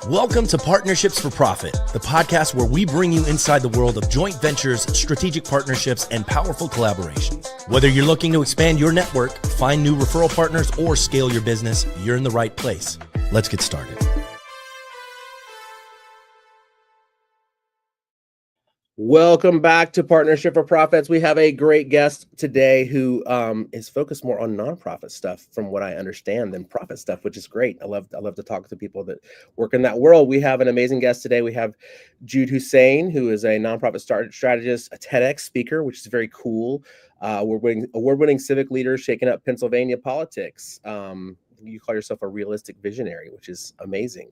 Welcome to Partnerships for Profit, the podcast where we bring you inside the world of joint ventures, strategic partnerships, and powerful collaborations. Whether you're looking to expand your network, find new referral partners, or scale your business, you're in the right place. Let's get started. Welcome back to Partnership for Profits. We have a great guest today who is focused more on nonprofit stuff, from what I understand, than profit stuff, which is great. I love to talk to people that work in that world. We have an amazing guest today. We have Jude Husein, who is a nonprofit strategist, a TEDx speaker, which is very cool. Award-winning civic leader shaking up Pennsylvania politics. You call yourself a realistic visionary, which is amazing.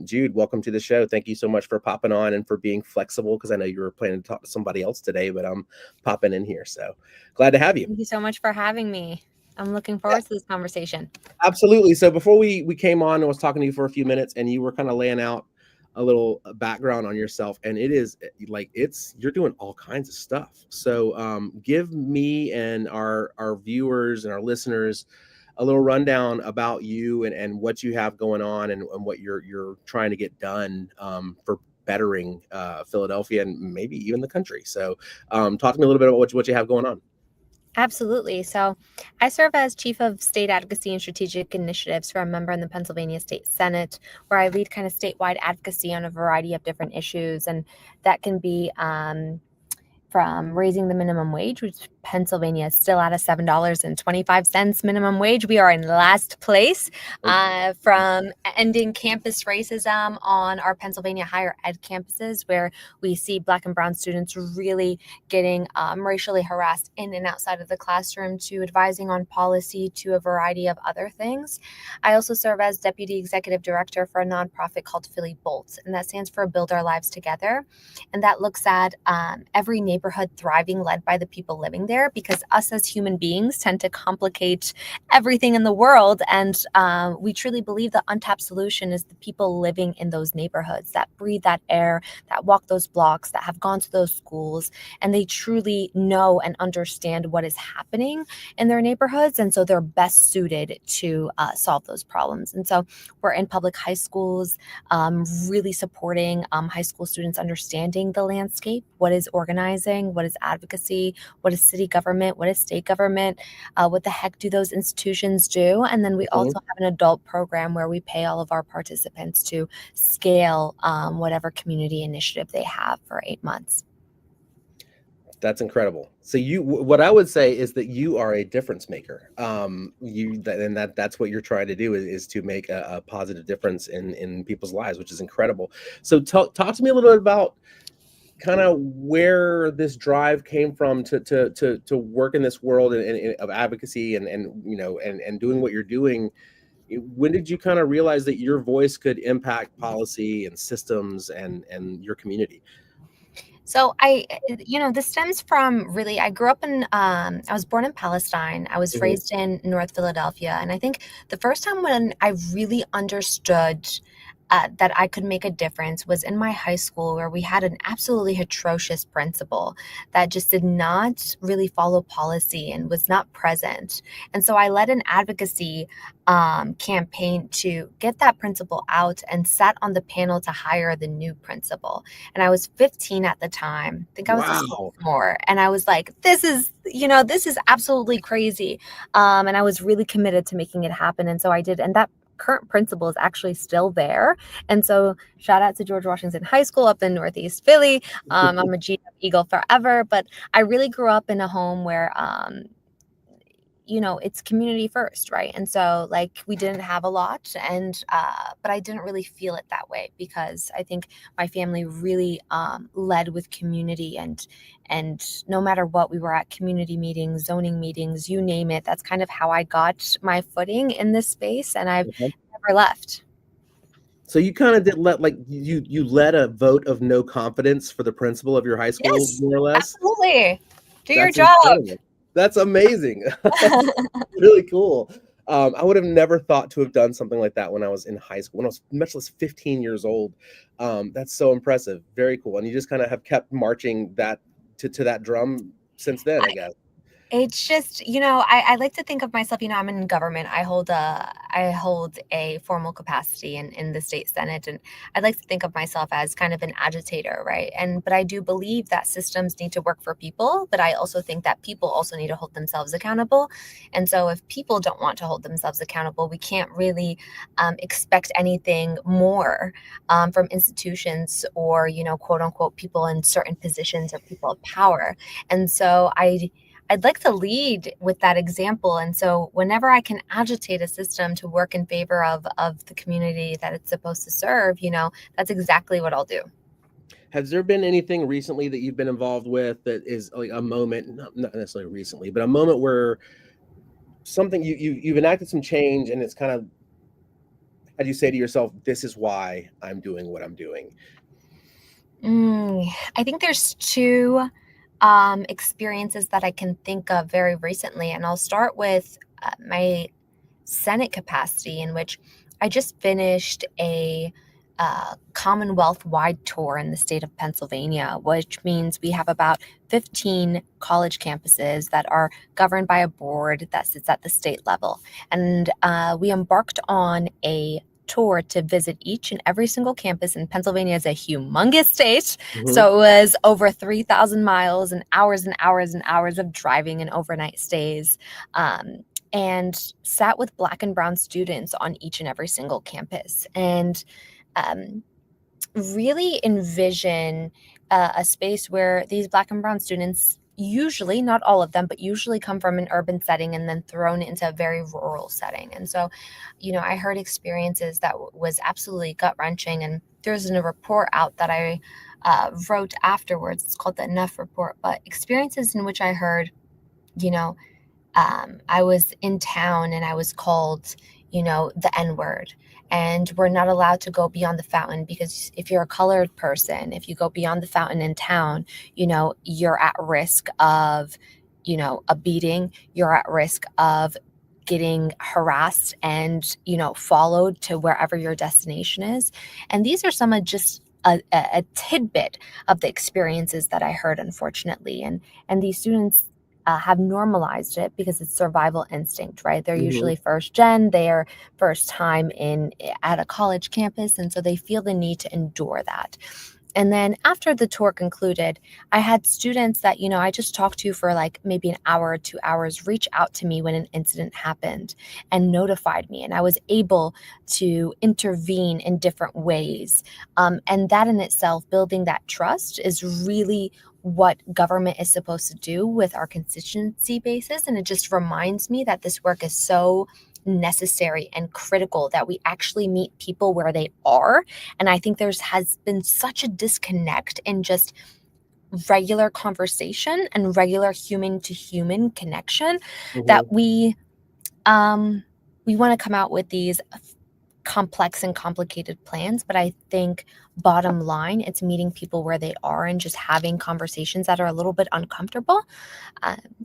Jude, welcome to the show. Thank you so much for popping on and for being flexible, because I know you were planning to talk to somebody else today, but I'm popping in here. So glad to have you. Thank you so much for having me. I'm looking forward to this conversation. Absolutely. So before we came on, I was talking to you for a few minutes, and you were kind of laying out a little background on yourself, and it is like you're doing all kinds of stuff. So give me and our viewers and our listeners a little rundown about you and what you have going on and what you're trying to get done for bettering Philadelphia and maybe even the country. So talk to me a little bit about what you have going on. Absolutely. So I serve as Chief of State Advocacy and Strategic Initiatives for a member in the Pennsylvania State Senate, where I lead kind of statewide advocacy on a variety of different issues. And that can be from raising the minimum wage, which Pennsylvania is still at a $7.25 minimum wage. We are in last place. From ending campus racism on our Pennsylvania higher ed campuses, where we see Black and Brown students really getting racially harassed in and outside of the classroom, to advising on policy, to a variety of other things. I also serve as Deputy Executive Director for a nonprofit called Philly Bolts, and that stands for Build Our Lives Together. And that looks at every neighborhood thriving, led by the people living there, because us as human beings tend to complicate everything in the world. And we truly believe the untapped solution is the people living in those neighborhoods that breathe that air, that walk those blocks, that have gone to those schools, and they truly know and understand what is happening in their neighborhoods. And so they're best suited to solve those problems. And so we're in public high schools, really supporting high school students understanding the landscape. What is organizing? What is advocacy? What is city government? What is state government? What the heck do those institutions do? And then we also have an adult program where we pay all of our participants to scale whatever community initiative they have for 8 months. That's incredible. So what I would say is that you are a difference maker. That's what you're trying to do is to make a positive difference in people's lives, which is incredible. So talk to me a little bit about kind of where this drive came from to work in this world of advocacy and doing what you're doing. When did you kind of realize that your voice could impact policy and systems and your community? So this stems from I grew up I was born in Palestine. I was raised in North Philadelphia. And I think the first time when I really understood that I could make a difference was in my high school, where we had an absolutely atrocious principal that just did not really follow policy and was not present. And so I led an advocacy campaign to get that principal out, and sat on the panel to hire the new principal. And I was 15 at the time. I think I was a sophomore. And I was like, this is absolutely crazy. And I was really committed to making it happen. And so I did. And that current principal is actually still there. And so shout out to George Washington High School up in Northeast Philly. I'm a GW Eagle forever, but I really grew up in a home where, it's community first, right? And so we didn't have a lot, and but I didn't really feel it that way, because I think my family really led with community, and no matter what, we were at community meetings, zoning meetings, you name it. That's kind of how I got my footing in this space, and I've never left. So you kind of did you led a vote of no confidence for the principal of your high school, yes, more or less? Absolutely. Do your job. Incredible. That's amazing. Really cool. I would have never thought to have done something like that when I was in high school, when I was much less 15 years old. That's so impressive. Very cool. And you just kind of have kept marching that to that drum since then, I guess. It's just, I like to think of myself, I'm in government. I hold a formal capacity in the state Senate, and I like to think of myself as kind of an agitator, right? But I do believe that systems need to work for people, but I also think that people also need to hold themselves accountable. And so if people don't want to hold themselves accountable, we can't really expect anything more from institutions or, quote unquote, people in certain positions or people of power. And so I'd like to lead with that example. And so whenever I can agitate a system to work in favor of the community that it's supposed to serve, that's exactly what I'll do. Has there been anything recently that you've been involved with that is like a moment, not necessarily recently, but a moment where something you've enacted some change and it's kind of, how do you say to yourself, this is why I'm doing what I'm doing? I think there's two experiences that I can think of very recently. And I'll start with my Senate capacity, in which I just finished a Commonwealth-wide tour in the state of Pennsylvania, which means we have about 15 college campuses that are governed by a board that sits at the state level. And we embarked on a tour to visit each and every single campus. And Pennsylvania is a humongous state. Mhm. So it was over 3,000 miles and hours and hours and hours of driving and overnight stays. And sat with Black and Brown students on each and every single campus, and really envision a space where these Black and Brown students, usually, not all of them, but usually come from an urban setting and then thrown into a very rural setting. And so, I heard experiences that was absolutely gut-wrenching. And there's a report out that I wrote afterwards. It's called the Enough Report. But experiences in which I heard, I was in town and I was called, the N-word. And we're not allowed to go beyond the fountain because if you're a colored person, if you go beyond the fountain in town, you're at risk of, a beating. You're at risk of getting harassed and, followed to wherever your destination is. And these are some of just a tidbit of the experiences that I heard, unfortunately. And these students have normalized it because it's survival instinct, right? They're usually first gen, they're first time at a college campus, and so they feel the need to endure that. And then after the tour concluded, I had students that, I just talked to for like maybe an hour or 2 hours reach out to me when an incident happened and notified me. And I was able to intervene in different ways. And that in itself, building that trust, is really what government is supposed to do with our constituency basis. And it just reminds me that this work is so necessary and critical, that we actually meet people where they are. And I think has been such a disconnect in just regular conversation and regular human to human connection that we want to come out with these complex and complicated plans. But I think bottom line, it's meeting people where they are and just having conversations that are a little bit uncomfortable.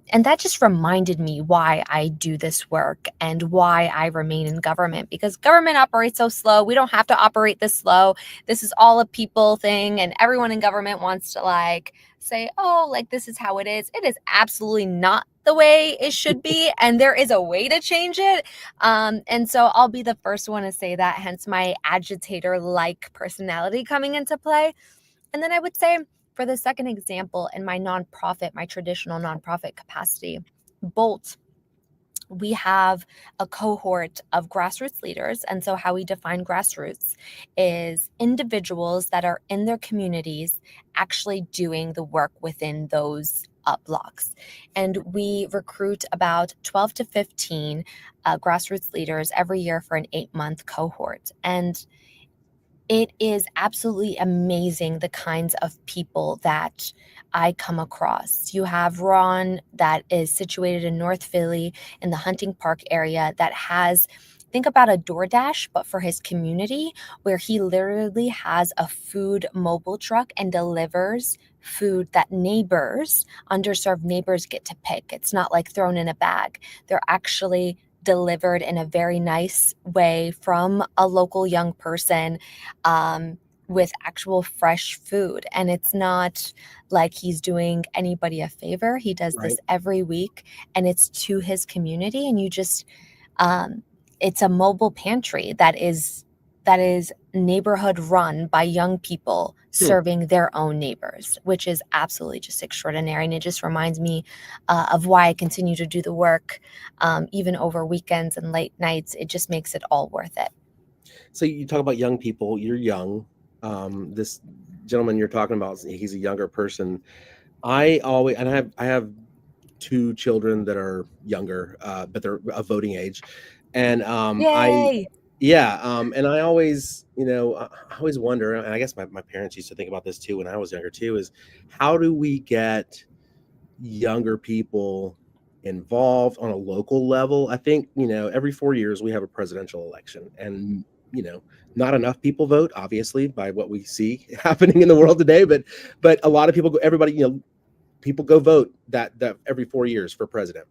And that just reminded me why I do this work and why I remain in government, because government operates so slow. We don't have to operate this slow. This is all a people thing. And everyone in government wants to say, oh, this is how it is. It is absolutely not the way it should be. And there is a way to change it. And so I'll be the first one to say that, hence my agitator-like personality coming into play. And then I would say, for the second example, in my traditional nonprofit capacity, Bolt, we have a cohort of grassroots leaders. And so how we define grassroots is individuals that are in their communities actually doing the work within those blocks. And we recruit about 12 to 15 grassroots leaders every year for an 8-month cohort. And it is absolutely amazing the kinds of people that I come across. You have Ron, that is situated in North Philly in the Hunting Park area, that has, think about a DoorDash, but for his community, where he literally has a food mobile truck and delivers food that underserved neighbors get to pick. It's not like thrown in a bag. They're actually delivered in a very nice way from a local young person, with actual fresh food. And it's not like he's doing anybody a favor. He does Right. this every week, and it's to his community. And you just, it's a mobile pantry that is neighborhood run by young people serving their own neighbors, which is absolutely just extraordinary. And it just reminds me of why I continue to do the work, even over weekends and late nights. It just makes it all worth it. So you talk about young people, you're young. This gentleman you're talking about, he's a younger person. I have two children that are younger, but they're of voting age. And Yay! and I always, I always wonder, and I guess my parents used to think about this too when I was younger too, is how do we get younger people involved on a local level? I think, every 4 years we have a presidential election, and not enough people vote, obviously, by what we see happening in the world today, but a lot of people go, everybody, people go vote that every 4 years for president.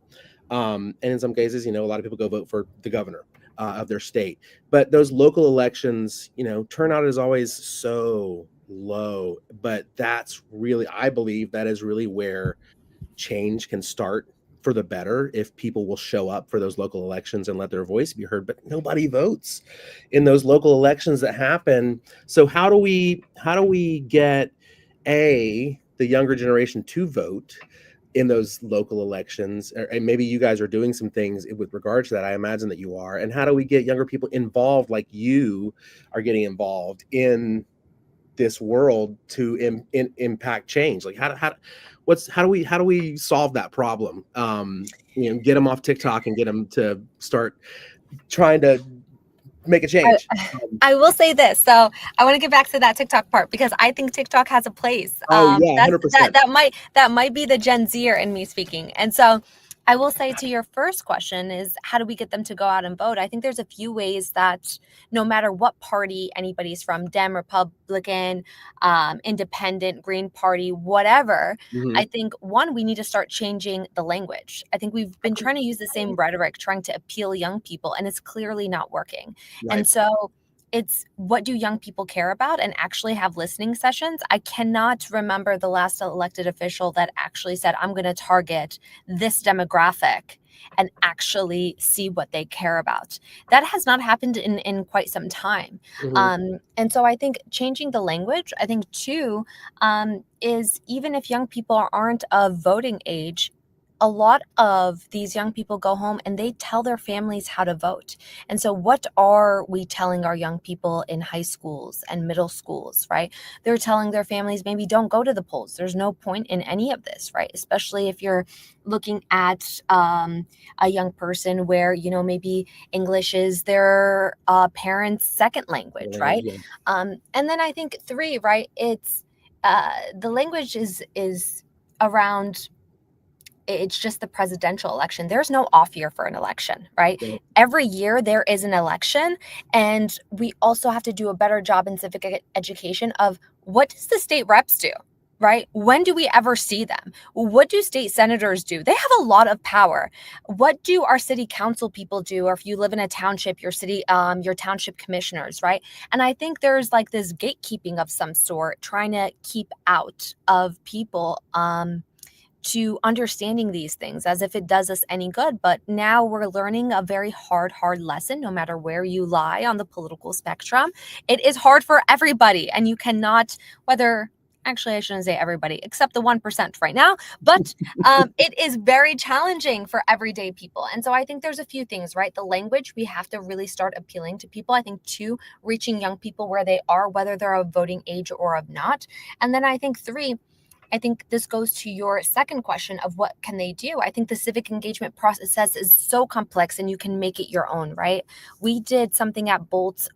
And in some cases, a lot of people go vote for the governor of their state. But those local elections, turnout is always so low. But that's really, I believe that is really where change can start for the better, if people will show up for those local elections and let their voice be heard. But nobody votes in those local elections that happen. So how do we get the younger generation to vote in those local elections? And maybe you guys are doing some things with regard to that. I imagine that you are. And how do we get younger people involved, like you are getting involved in this world, to impact change? Like how do we solve that problem? Get them off TikTok and get them to start trying to make a change. I will say this. So I want to get back to that TikTok part, because I think TikTok has a place. Oh yeah, 100%. That might be the Gen Zer in me speaking. And so I will say, to your first question, is how do we get them to go out and vote? I think there's a few ways that no matter what party anybody's from, Dem, Republican, Independent, Green Party, whatever, I think, one, we need to start changing the language. I think we've been trying to use the same rhetoric, trying to appeal young people, and it's clearly not working. Right. And so it's, what do young people care about, and actually have listening sessions. I cannot remember the last elected official that actually said, I'm going to target this demographic and actually see what they care about. That has not happened in quite some time. And so I think changing the language, I think too, is, even if young people aren't of voting age, a lot of these young people go home and they tell their families how to vote. And so what are we telling our young people in high schools and middle schools, right? They're telling their families, maybe don't go to the polls. There's no point in any of this, right? Especially if you're looking at a young person where, maybe English is their parents' second language, right? Yeah. And then I think 3, right, it's the language is around, it's just the presidential election. There's no off year for an election, right? Yeah. Every year there is an election, and we also have to do a better job in civic education of, what does the state reps do, right? When do we ever see them? What do state senators do? They have a lot of power. What do our city council people do? Or if you live in a township, your township commissioners, right? And I think there's like this gatekeeping of some sort, trying to keep out of people, to understanding these things as if it does us any good. But now we're learning a very hard lesson, no matter where you lie on the political spectrum. It is hard for everybody, and you cannot, actually, I shouldn't say everybody, except the 1% right now, but it is very challenging for everyday people. And so I think there's a few things, right? The language, we have to really start appealing to people. I think 2, reaching young people where they are, whether they're of voting age or of not. And then I think 3, I think this goes to your second question of what can they do. I think the civic engagement process is so complex, and you can make it your own, right? We did something at Bolt.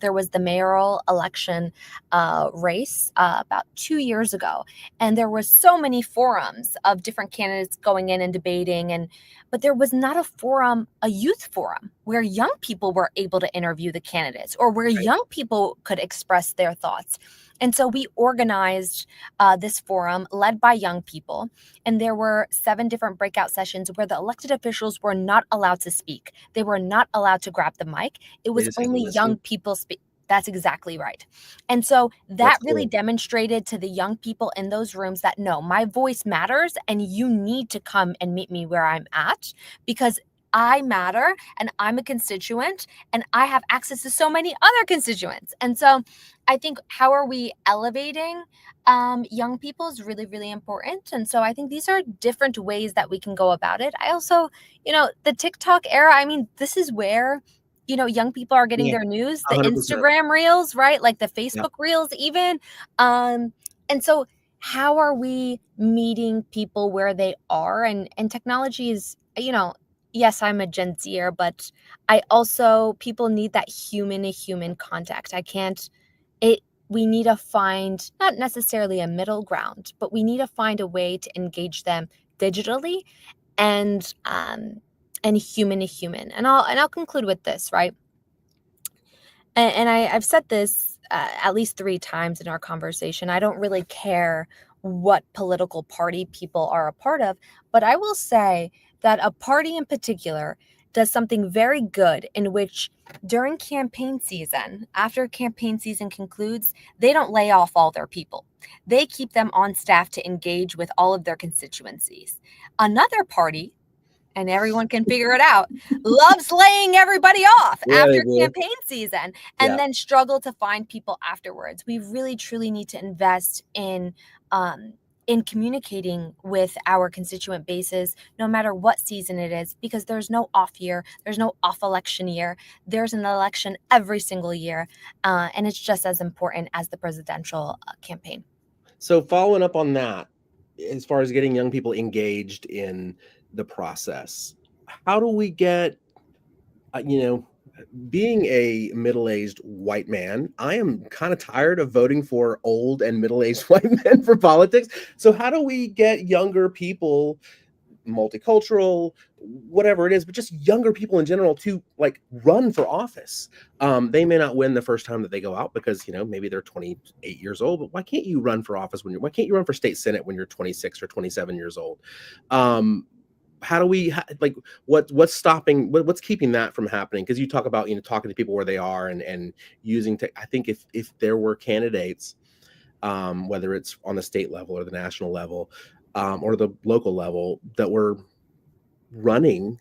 There was the mayoral election race about 2 years ago, and there were so many forums of different candidates going in and debating, but there was not a youth forum where young people were able to interview the candidates, or where young people could express their thoughts. And so we organized this forum led by young people, and there were 7 different breakout sessions where the elected officials were not allowed to speak. They were not allowed to grab the mic. It was only young people speak. That's exactly right. And so that That's really cool. demonstrated to the young people in those rooms that no, my voice matters and you need to come and meet me where I'm at because I matter and I'm a constituent and I have access to so many other constituents. And so I think how are we elevating young people is really, really important. And so I think these are different ways that we can go about it. I also, the TikTok era, I mean, this is where young people are getting Yeah, their news, the 100%. Instagram reels, right? Like the Yeah. Facebook reels even. And so how are we meeting people where they are? And technology is, yes, I'm a Gen Zer, but I also, people need that human to human contact. We need to find not necessarily a middle ground, but we need to find a way to engage them digitally and human to human. And I'll conclude with this, right? And I've said this at least 3 times in our conversation. I don't really care what political party people are a part of, but I will say that a party in particular does something very good in which during campaign season, after campaign season concludes, they don't lay off all their people. They keep them on staff to engage with all of their constituencies. Another party, and everyone can figure it out, loves laying everybody off Yeah, they after do. campaign season and then struggle to find people afterwards. We really truly need to invest in communicating with our constituent bases, no matter what season it is, because there's no off year, there's no off election year. There's an election every single year, and it's just as important as the presidential campaign. So following up on that, as far as getting young people engaged in the process, how do we get, being a middle-aged white man, I am kind of tired of voting for old and middle-aged white men for politics. So how do we get younger people, multicultural, whatever it is, but just younger people in general to like run for office? They may not win the first time that they go out because maybe they're 28 years old, but why can't you run for office why can't you run for state senate when you're 26 or 27 years old? How do we what's stopping, what's keeping that from happening? Because you talk about talking to people where they are and using I think if there were candidates, whether it's on the state level or the national level, or the local level, that were running,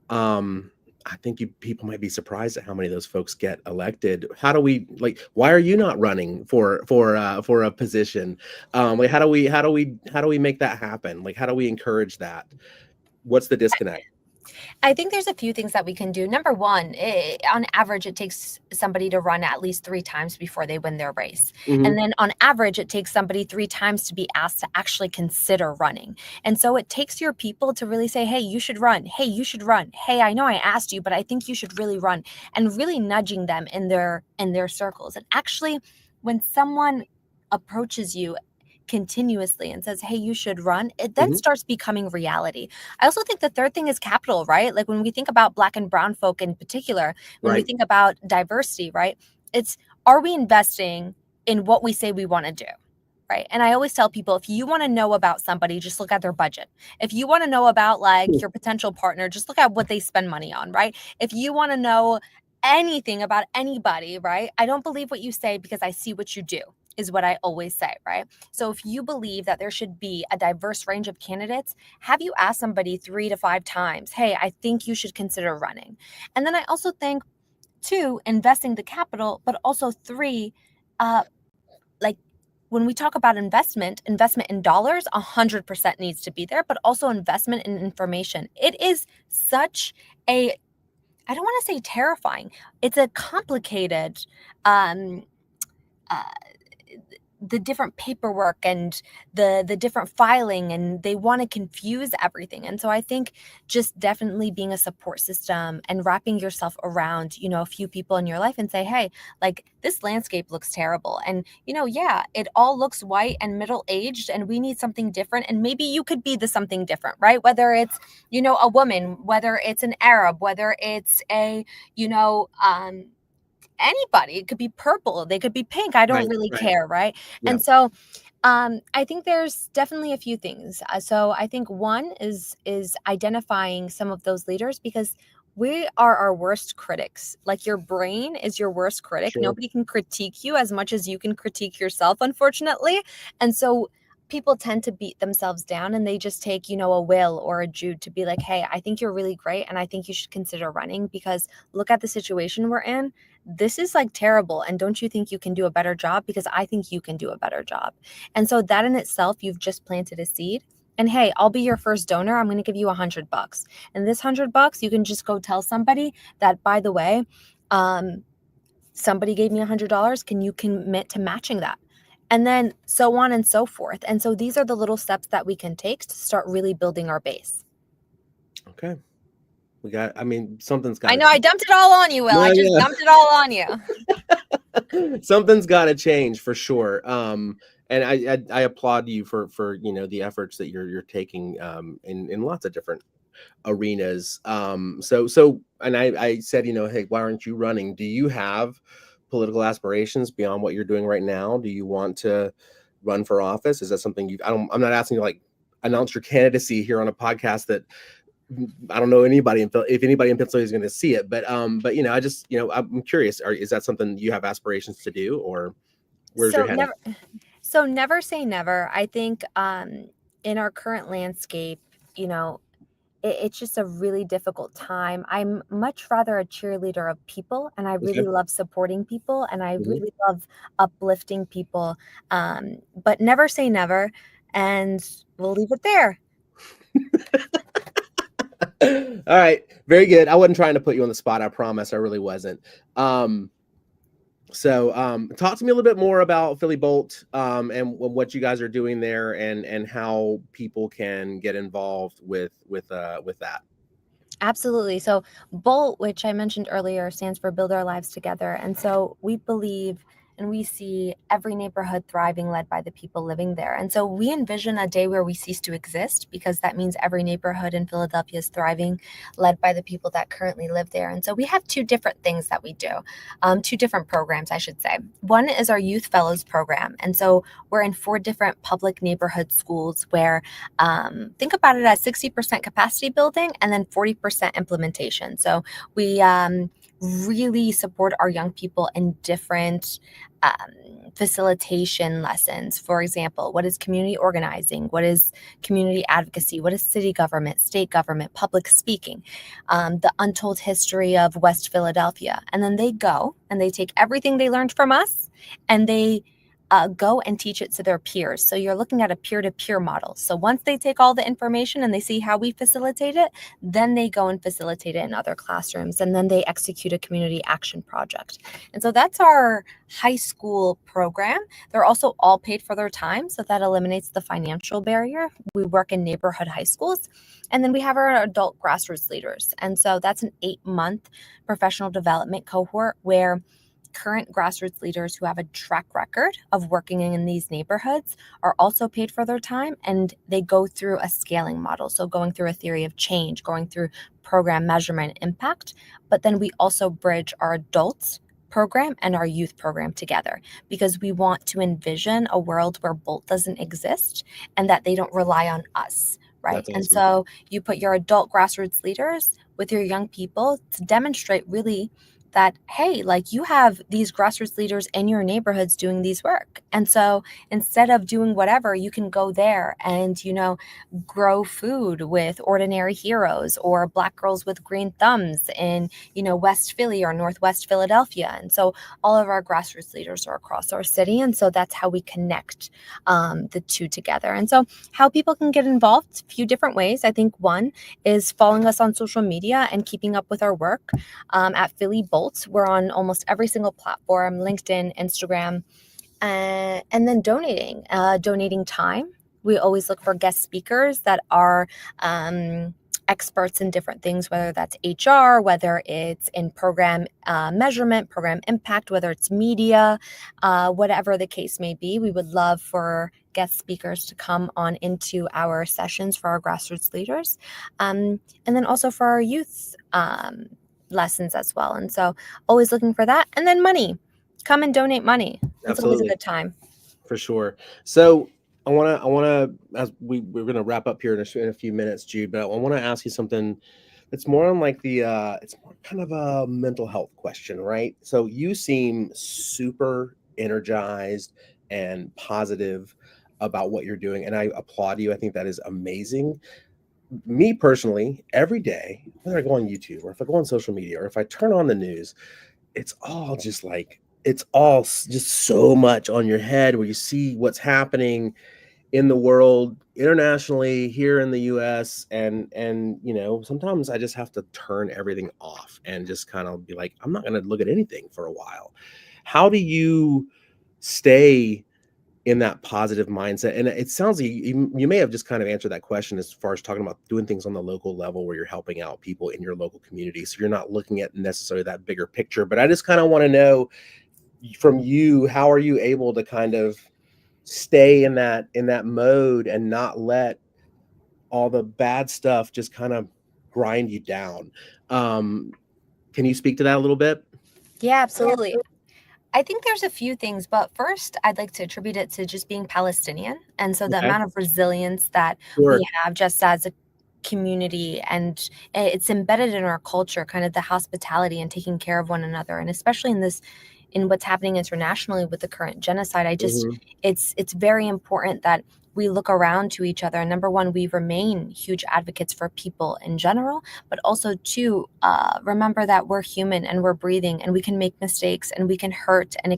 I think people might be surprised at how many of those folks get elected. How do we why are you not running for a position? How do we make that happen? How do we encourage that? What's the disconnect? I think there's a few things that we can do. Number one, on average, it takes somebody to run at least 3 times before they win their race. Mm-hmm. And then on average, it takes somebody 3 times to be asked to actually consider running. And so it takes your people to really say, hey, you should run. Hey, you should run. Hey, I know I asked you, but I think you should really run, and really nudging them in their circles. And actually, when someone approaches you continuously and says, hey, you should run, it then starts becoming reality. I also think the third thing is capital, right? Like when we think about Black and brown folk in particular, when we think about diversity, right? It's, are we investing in what we say we want to do? Right. And I always tell people, if you want to know about somebody, just look at their budget. If you want to know about your potential partner, just look at what they spend money on, right? If you want to know anything about anybody, right? I don't believe what you say because I see what you do, is what I always say, right? So if you believe that there should be a diverse range of candidates, have you asked somebody 3 to 5 times, hey, I think you should consider running? And then I also think 2, investing the capital, but also 3, when we talk about investment in dollars, 100% needs to be there, but also investment in information. It is such a, I don't want to say terrifying, it's a complicated, the different paperwork and the different filing, and they want to confuse everything. And so I think just definitely being a support system and wrapping yourself around, a few people in your life and say, hey, this landscape looks terrible. And, yeah, it all looks white and middle-aged and we need something different. And maybe you could be the something different, right? Whether it's, a woman, whether it's an Arab, whether it's a, anybody. It could be purple, they could be pink, I don't really care, right? Yeah. And so I think there's definitely a few things. So I think one is identifying some of those leaders, because we are our worst critics. Like your brain is your worst critic. Sure. Nobody can critique you as much as you can critique yourself, unfortunately. And so people tend to beat themselves down, and they just take, a Will or a Jude to be like, hey, I think you're really great, and I think you should consider running because look at the situation we're in. This is like terrible. And don't you think you can do a better job? Because I think you can do a better job. And so that in itself, you've just planted a seed. And hey, I'll be your first donor. I'm going to give you $100. And this $100, you can just go tell somebody that, by the way, somebody gave me $100. Can you commit to matching that? And then so on and so forth. And so these are the little steps that we can take to start really building our base. Okay. Something's got. I know I dumped it all on you, Will. No, I just dumped it all on you. Something's got to change for sure. And I applaud you for the efforts that you're taking in lots of different arenas. So I said, hey, why aren't you running? Do you have political aspirations beyond what you're doing right now? Do you want to run for office? Is that something I'm not asking you like announce your candidacy here on a podcast that I don't know anybody if anybody in Pennsylvania is going to see it, but I just, I'm curious, is that something you have aspirations to do, or where's your head? Never say never. I think in our current landscape, it's just a really difficult time. I'm much rather a cheerleader of people, and I really love supporting people, and I really love uplifting people. But never say never, and we'll leave it there. All right. Very good. I wasn't trying to put you on the spot. I promise. I really wasn't. So talk to me a little bit more about Philly Bolt and what you guys are doing there and how people can get involved with that. Absolutely. So BOLT, which I mentioned earlier, stands for Build Our Lives Together. And so we believe and we see every neighborhood thriving, led by the people living there. And so we envision a day where we cease to exist, because that means every neighborhood in Philadelphia is thriving, led by the people that currently live there. And so we have two different things that we do, two different programs, I should say. One is our Youth Fellows program. And so we're in 4 different public neighborhood schools where, think about it as 60% capacity building and then 40% implementation. So we really support our young people in different facilitation lessons. For example, what is community organizing? What is community advocacy? What is city government, state government, public speaking? The untold history of West Philadelphia. And then they go and they take everything they learned from us and they go and teach it to their peers. So you're looking at a peer-to-peer model. So once they take all the information and they see how we facilitate it, then they go and facilitate it in other classrooms, and then they execute a community action project. And so that's our high school program. They're also all paid for their time, so that eliminates the financial barrier. We work in neighborhood high schools. And then we have our adult grassroots leaders. And so that's an 8-month professional development cohort where current grassroots leaders who have a track record of working in these neighborhoods are also paid for their time, and they go through a scaling model. So going through a theory of change, going through program measurement impact, but then we also bridge our adults program and our youth program together, because we want to envision a world where BOLT doesn't exist and that they don't rely on us. Right. That's awesome. And so you put your adult grassroots leaders with your young people to demonstrate really that, hey, like you have these grassroots leaders in your neighborhoods doing these work. And so instead of doing whatever, you can go there and, grow food with ordinary heroes or Black girls with green thumbs in, West Philly or Northwest Philadelphia. And so all of our grassroots leaders are across our city. And so that's how we connect the two together. And so how people can get involved, a few different ways. I think one is following us on social media and keeping up with our work at Philly Bolt. We're on almost every single platform, LinkedIn, Instagram, and then donating time. We always look for guest speakers that are experts in different things, whether that's HR, whether it's in program measurement, program impact, whether it's media, whatever the case may be. We would love for guest speakers to come on into our sessions for our grassroots leaders, and then also for our youth lessons as well. And so always looking for that. And then money, come and donate money. It's always a good time. For sure. So I want to, as we're going to wrap up here in a few minutes, Jude, but I want to ask you something It's more on like it's more kind of a mental health question, right? So you seem super energized and positive about what you're doing, and I applaud you. I think that is amazing. Me personally, every day, whether I go on YouTube or if I go on social media or if I turn on the news, it's all just like it's all just so much on your head where you see what's happening in the world, internationally, here in the US, and sometimes I just have to turn everything off and just kind of be like, I'm not going to look at anything for a while. How do you stay in that positive mindset? And it sounds like you may have just kind of answered that question as far as talking about doing things on the local level where you're helping out people in your local community. So you're not looking at necessarily that bigger picture, but I just kind of want to know from you, how are you able to kind of stay in that mode and not let all the bad stuff just kind of grind you down? Can you speak to that a little bit? Yeah, absolutely. I think there's a few things, but first I'd like to attribute it to just being Palestinian. And so the Okay. amount of resilience that Sure. we have just as a community, and it's embedded in our culture, kind of the hospitality and taking care of one another. And especially in what's happening internationally with the current genocide, Mhm. it's very important that we look around to each other. And number one, we remain huge advocates for people in general, but also two, remember that we're human and we're breathing and we can make mistakes and we can hurt and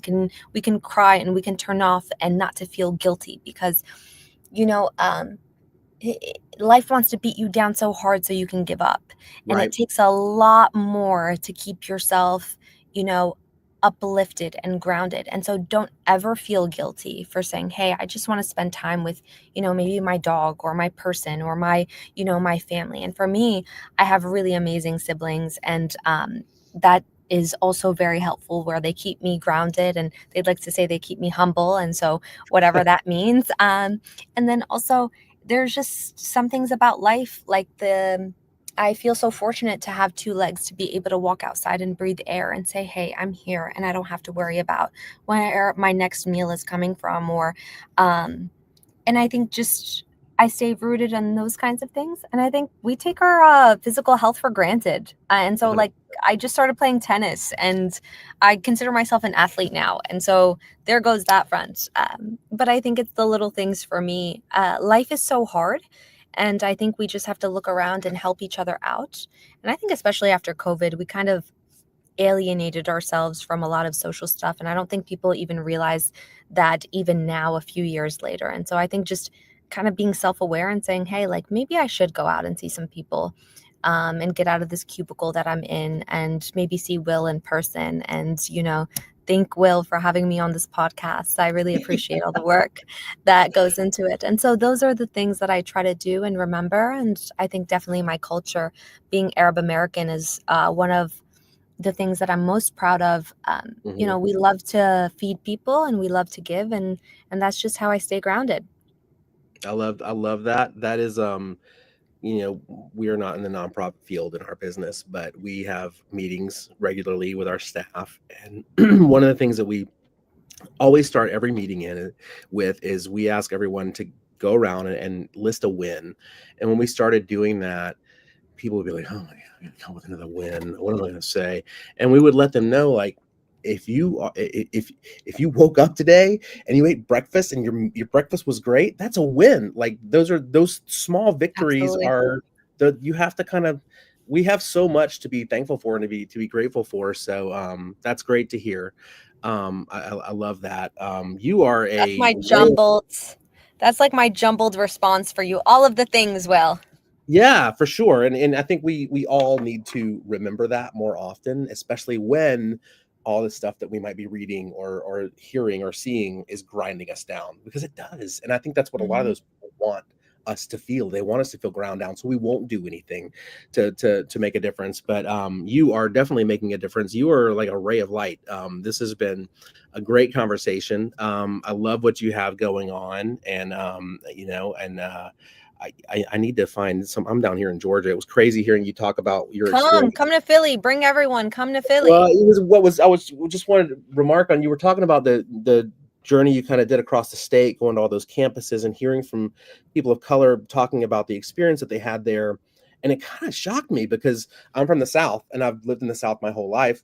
we can cry and we can turn off, and not to feel guilty because, you know, life wants to beat you down so hard so you can give up. And it Right. takes a lot more to keep yourself, uplifted and grounded. And so don't ever feel guilty for saying, hey, I just want to spend time with, maybe my dog or my person or my family. And for me, I have really amazing siblings, and that is also very helpful, where they keep me grounded, and they'd like to say they keep me humble. And so whatever that means. And then also, there's just some things about life, like I feel so fortunate to have two legs, to be able to walk outside and breathe air and say, hey, I'm here, and I don't have to worry about where my next meal is coming from, or and I think just I stay rooted in those kinds of things. And I think we take our physical health for granted. And so, like, I just started playing tennis, and I consider myself an athlete now. And so there goes that front. But I think it's the little things for me. Life is so hard. And I think we just have to look around and help each other out. And I think especially after COVID, we kind of alienated ourselves from a lot of social stuff. And I don't think people even realize that even now, a few years later. And so I think just kind of being self-aware and saying, hey, like, maybe I should go out and see some people, and get out of this cubicle that I'm in, and maybe see Will in person, and, thank Will for having me on this podcast. I really appreciate all the work that goes into it. And so those are the things that I try to do and remember. And I think definitely my culture, being Arab American, is one of the things that I'm most proud of. Mhm. We love to feed people and we love to give, and that's just how I stay grounded. I love that. That is we are not in the nonprofit field in our business, but we have meetings regularly with our staff. And one of the things that we always start every meeting with is we ask everyone to go around and list a win. And when we started doing that, people would be like, "Oh my God, I'm gonna come with another win. What am I going to say?" And we would let them know, like, if you woke up today and you ate breakfast and your breakfast was great, that's a win. Like, those small victories Absolutely. are the you have to kind of we have so much to be thankful for and to be grateful for. So that's great to hear. I love that. You are That's a my jumbled. That's like my jumbled response for you. All of the things, Will. Yeah, for sure. And I think we all need to remember that more often, especially when all the stuff that we might be reading or hearing or seeing is grinding us down, because it does. And I think that's what a lot of Mhm. those people want us to feel. They want us to feel ground down, so we won't do anything to make a difference. But you are definitely making a difference. You are like a ray of light. This has been a great conversation. I love what you have going on, and I need to find some. I'm down here in Georgia. It was crazy hearing you talk about your experience. Come to Philly. Bring everyone. Come to Well, Philly. it was what was I was just wanted to remark on. You were talking about the journey you kind of did across the state, going to all those campuses and hearing from people of color talking about the experience that they had there. And it kind of shocked me because I'm from the South and I've lived in the South my whole life.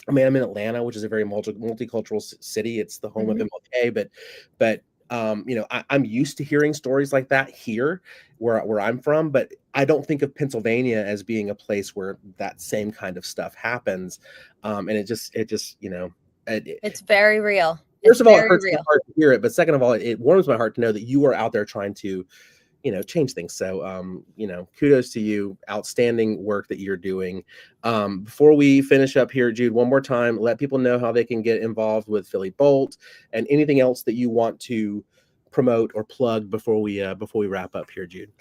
I mean, I'm in Atlanta, which is a very multicultural city. It's the home of MLK, but I'm used to hearing stories like that here where I'm from, but I don't think of Pennsylvania as being a place where that same kind of stuff happens. And it's very real. First of all, it hurts my heart to hear it, but second of all, it warms my heart to know that you are out there trying to, change things. So, kudos to you. Outstanding work that you're doing. Before we finish up here, Jude, one more time, let people know how they can get involved with Philly Bolt and anything else that you want to promote or plug before we wrap up here, Jude.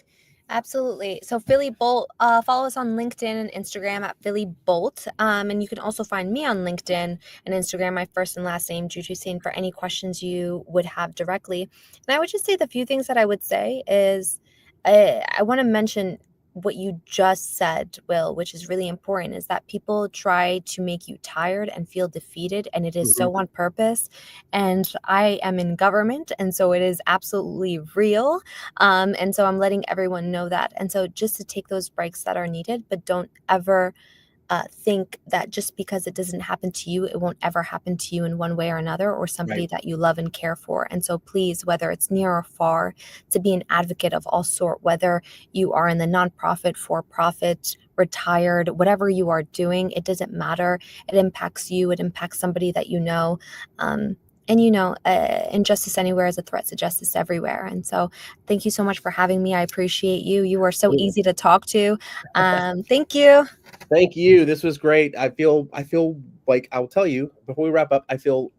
Absolutely. So Philly Bolt, follow us on LinkedIn and Instagram at Philly Bolt. And you can also find me on LinkedIn and Instagram, my first and last name, Jude Husein, for any questions you would have directly. And I would just say the few things that I would say is I want to mention what you just said, Will, which is really important, is that people try to make you tired and feel defeated, and it is so on purpose. And I am in government, and so it is absolutely real. And so I'm letting everyone know that. And so just to take those breaks that are needed, but don't ever think that just because it doesn't happen to you, it won't ever happen to you in one way or another, or somebody that you love and care for. And so please, whether it's near or far, to be an advocate of all sort, whether you are in the nonprofit, for-profit, retired, whatever you are doing, it doesn't matter. It impacts you. It impacts somebody that you know. Injustice anywhere is a threat to justice everywhere. And so thank you so much for having me. I appreciate you. You are so easy to talk to. Thank you. Thank you. This was great. I feel like, I'll tell you before we wrap up, I feel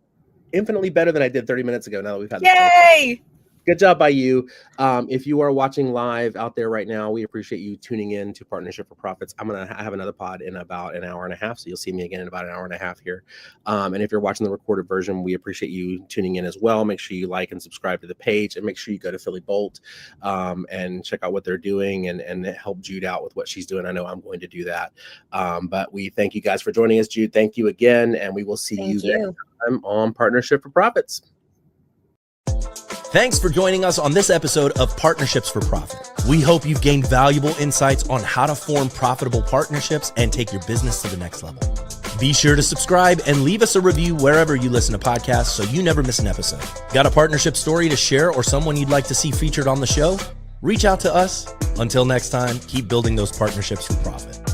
infinitely better than I did 30 minutes ago now that we've had this. Yay! Good job by you. If you are watching live out there right now, we appreciate you tuning in to Partnership for Profits. I'm going to have another pod in about an hour and a half, so you'll see me again in about an hour and a half here. And if you're watching the recorded version, we appreciate you tuning in as well. Make sure you like and subscribe to the page, and make sure you go to Philly Bolt and check out what they're doing and help Jude out with what she's doing. I know I'm going to do that. But we thank you guys for joining us, Jude. Thank you again, and we will see you next time on Partnership for Profits. Thanks for joining us on this episode of Partnerships for Profit. We hope you've gained valuable insights on how to form profitable partnerships and take your business to the next level. Be sure to subscribe and leave us a review wherever you listen to podcasts so you never miss an episode. Got a partnership story to share or someone you'd like to see featured on the show? Reach out to us. Until next time, keep building those partnerships for profit.